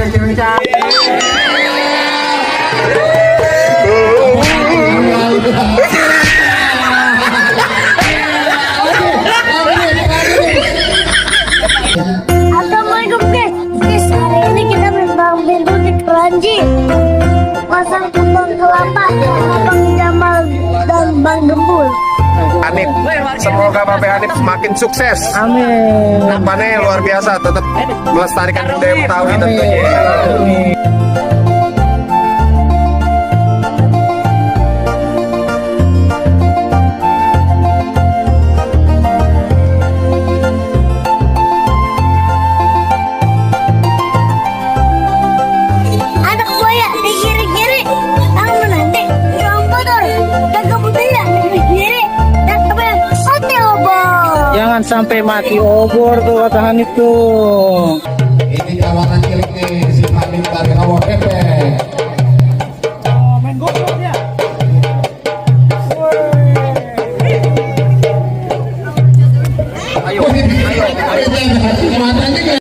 Assalamualaikum guys. Guys, hari ini kita memang pintu di Keranji. Pasang kembang kelapa, Bang Jamal dan Bang Gembul. Hanif, semoga Bapak Hanif semakin sukses. Amin. Kedepannya luar biasa, tetap melestarikan budaya Betawi tentunya. Anak buaya di kiri-kiri, tangan menanti, yang kotor, jaga budaya di kiri, dan kemudian mati obor. Jangan sampai mati obor tuh kata Hanif tuh. Ini kawanan cilik nih si Hanif dari Rawa Pepe. Main golf ya. Ayo, ayo, ayo.